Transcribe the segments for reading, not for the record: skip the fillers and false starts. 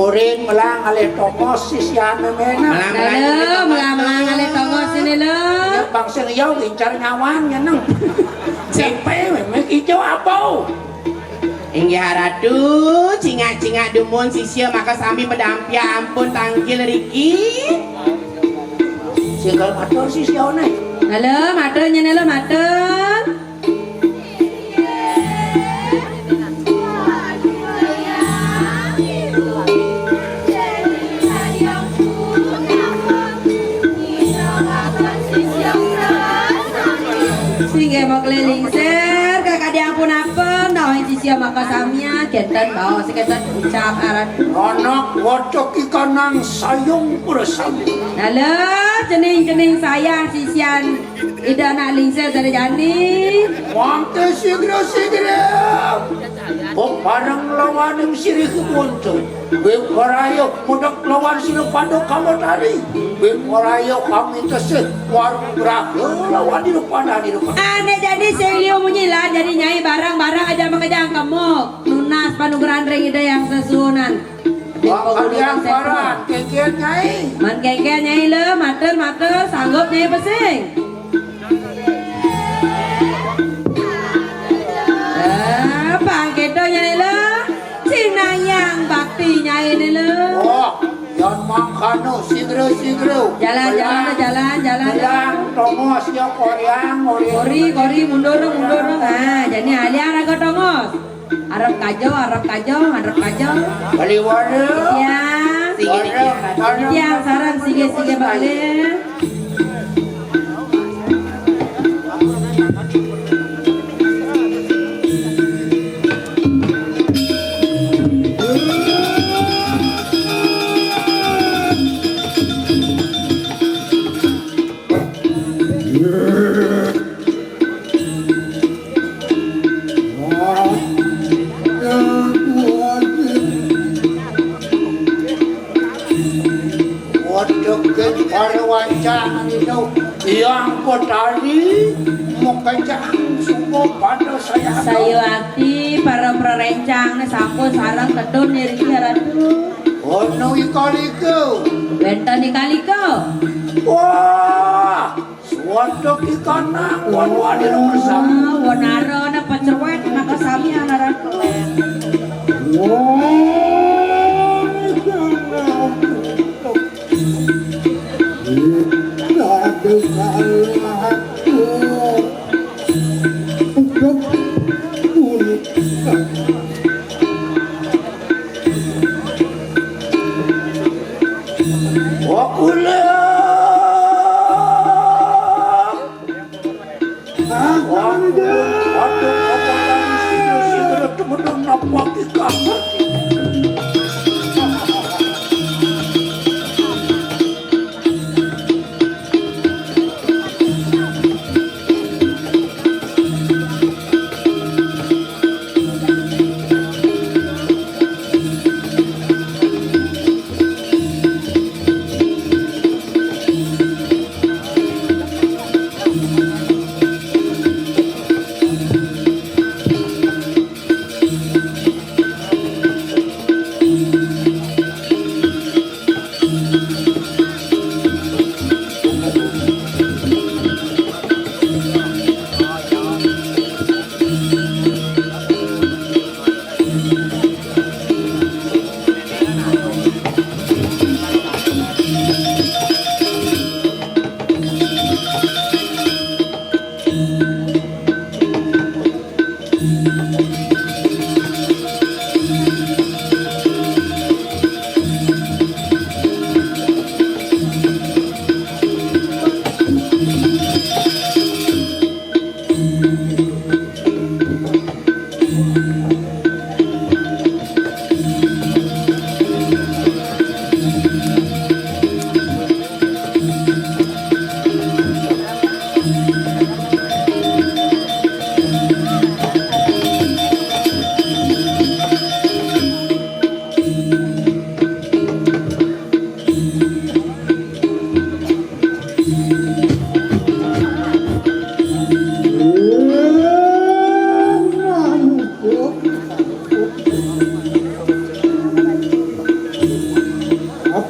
Kuring melang alih tongos sisian mena. Melang alih tongos ini lo. Ya bang seriau incar nyawan nyeneng. Cepe memang hijau apa? Inggih ratu, cingak-cingak dumun sisya maka sami medampia ampun tanggil riki. Singgal matur sisiau nih. Halo, matur nyene lo matur. Sehingga mau keliling ser kakak diampun-ampun dah sisia maka samia genten bawa seketan ucap arat Anak wocok ikanang sayung bersama. halo cening sayang sisian ida nak lingser dari jani Wangke segera parang lawan yang sirih muncul. Bengkorayo mudak lawan sino pando kamu tadi. Bengkorayo kami tesih warung berakhir lawan di depan. aneh jadi selio munyilan jadi nyai barang-barang aja mengejang kamu lunas panugeran ring ida yang sesunan Kalian parah kekian nyai. man keke nyai le mater sanggup nyai pesing pangketo nyai le sinayang bakti nyai ini le Yang mangkano segera jalan tongos ya koryang kori mundur ah jadi alian agak tongos arep kajo bali waduh siang sarang sige balik Jangan itu yang petani mau kencang semua pada sayo akti para perencang sampun sarang kedun niriki ratu ono ikaliko benten ikaliko wah suatu ikanang wan-wani bersama wanaro na pacerwet maka sami ana ratu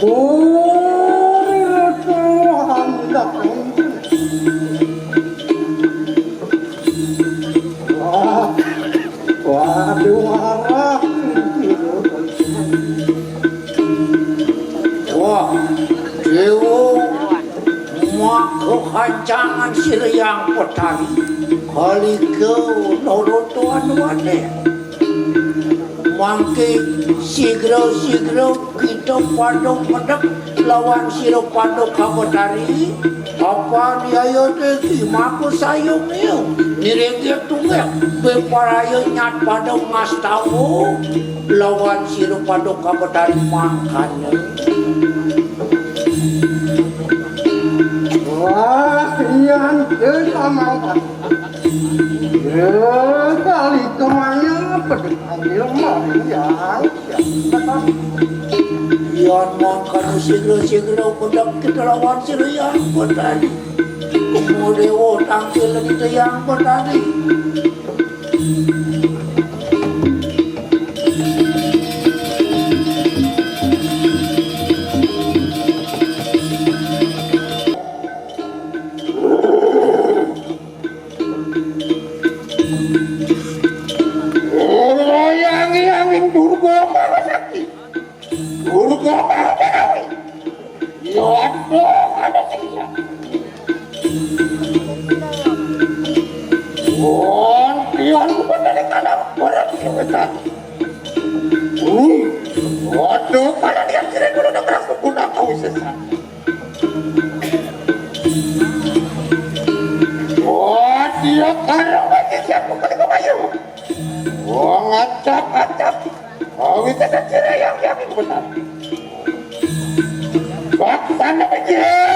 Waduh, harap. Wah, Dewo mak kehancangan siriang petani. Kali ke norotuan wane. Mangke sigro kita pandang medek lawan siro pandang kabutari. Apa dia yo teki maku sayung niu. Nirengge tunggak beparayo nyat pandang mas tahu lawan siro pandang kabutari makannya. Wah, yang sama kali kemana pedekang maling yang Iyan makan sigro pedek kita lawan siro yang petani. Kemudian tangkil kita yang petani. Yang durga sakti. Durga Mahadewi. Yodo ada sekian. Pion kepada kadang orang kita. Waduh, pada dia kira dulu nak rasa guna kau sesat. Dia karang bagi siapa kali kau mayu. Ngacap. Kau itu ada kira yang benar. Baksana begini.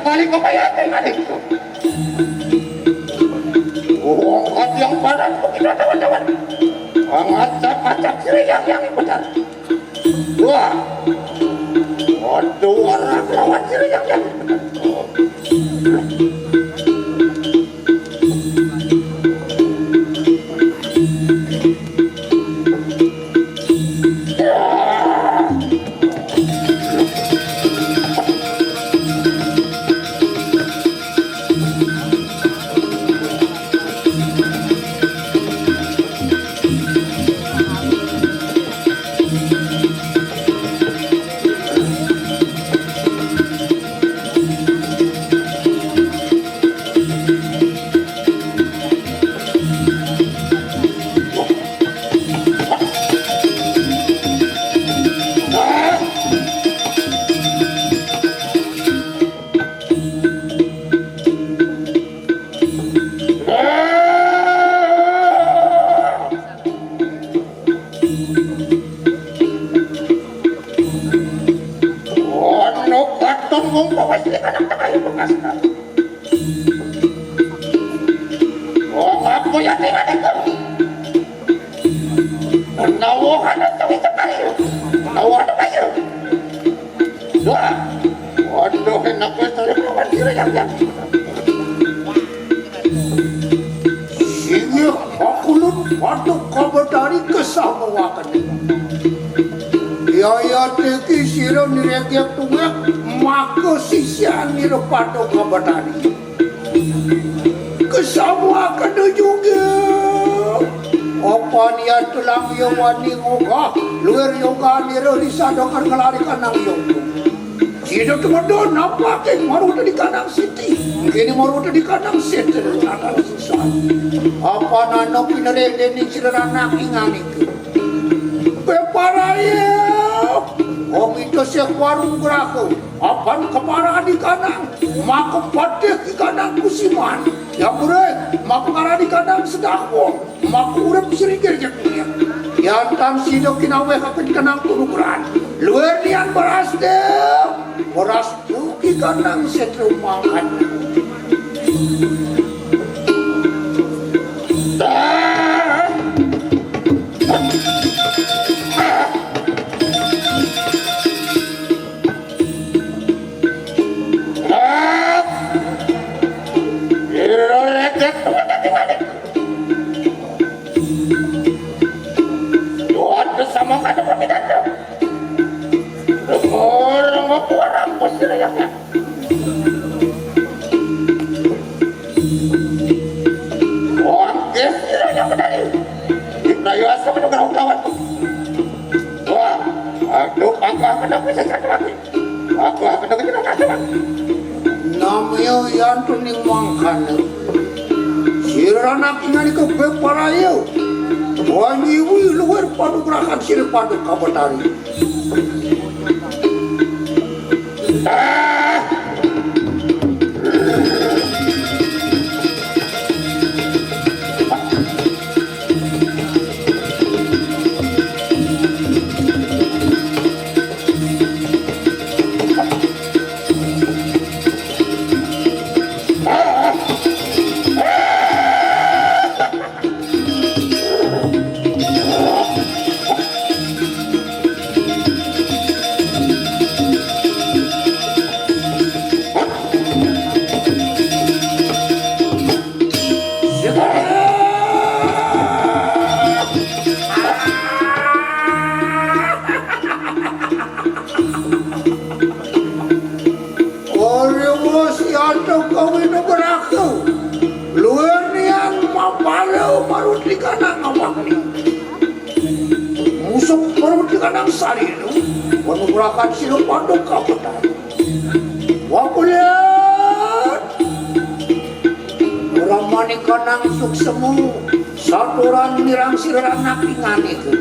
balik ke bayatin adikku. Angkat yang panas begitu teman-teman. Angkat siri yang benar. Wah, waduh orang lawan siri yang benar. ngumpul wis kadang kayu bekas. Oh, apa ya tinggal itu? Nawahan atau itu kayu? Nawahan kayu. Dua. Waduh, enak betul kawan kira yang. Sini aku lu waduh kabar dari kesamuakan. Ya teki siro niregiak tunggak maka sisian niro pato kabar dari. Kesamuakan juga. Apa niat tulang yawani ngoga luar yoga niro disadokar kelarikan nang yoga. Sino tumado nampaknya maruta di kanang city. Kini maruta di kanang city ada susah. Apa nano pinarele ni sirana ingani ke. Beparaya. Om itu siap warung gerako. Apan kepara di kanang. Maka patih di kanang kusiman. Ya murek. Maka kara di kanang sedakwo. Maka urep serigir jatuhnya. Yantan sino kinawe kapit kanang turukuran. Luar nian beras deh. Beras tuki kanang setru makan. Sama kada pamidano. Orang orang pasti rayaknya. Oke, rayak tadi. Ibrayo asa menunggu kawan. Wah, aku akan bisa satu lagi. Aku akan kita kasih. Namanya yang tuning mangkan. Siranak ingani ke beparayo. Wangiwi luar padu gerakan sini padu kabatari. Menugurakan sino pandok kabutan. Wakulian orang manika nang suksemu saturan mirang siranak ingani ke.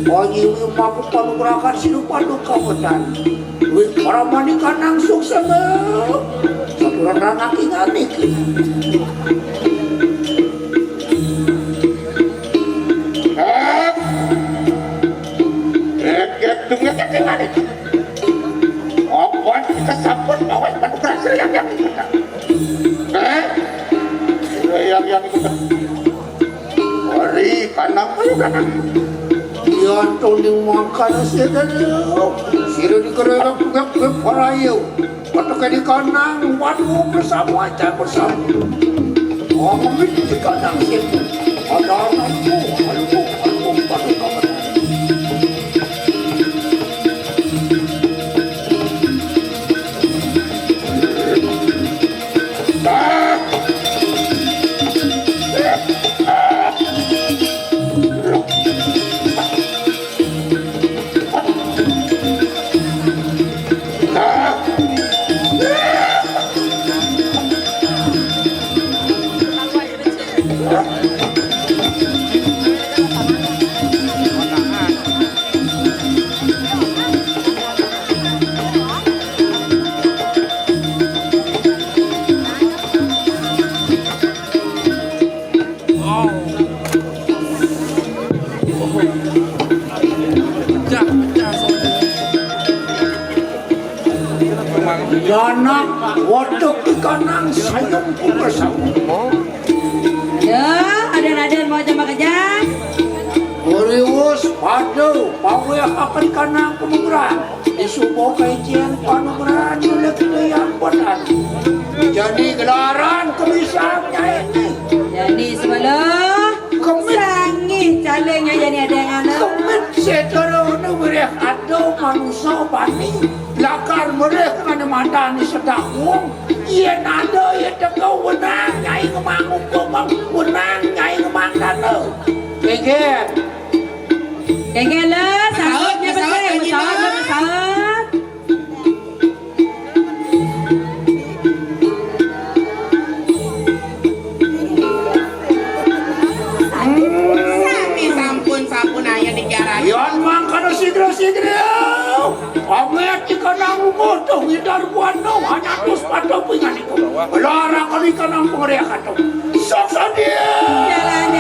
Wangiwi maku panugurakan sino pandok kabutan. Orang manika nang suksemu saturan anak ingani ke. Tunggu ketinggalan itu. Apa kita sabun awas bantu kerasa yang itu. Yang itu. Hari kanang pun kanang. Yang tuning makan sedang. Siro dikerana pegak perayu. Patok di kanang waduh bersama aja bersama. Amin di kanang situ. Ada anakku, aduh patok kamu. Ya. Yanak waduk ikanang sayang ku bersama. Aden mau coba kejang. Kurius padu pawe akan ikanang kemugeran. Disubuh kajian panugeran oleh yang benar. Jadi gelaran kebisaannya ini. Jadi sebelah sangih calengnya jadi ada yang anak. Kemit setara mereka ada manusia bani. Lakar mereka kan mandani sedang. Iya nado ya tegau wenang nyai kemanguk kemang wenang nyai kemang nado. Keger. Keger lah, sahutnya Pesawat, pesawat, pesawat. Sami sampun aya di jalan. Yan mang kana sigro. Amet ikanang moto ngidar buano hanya tus pato pinganiku. Larang kali kanang pengeriakan. Sok sadia. Jalan,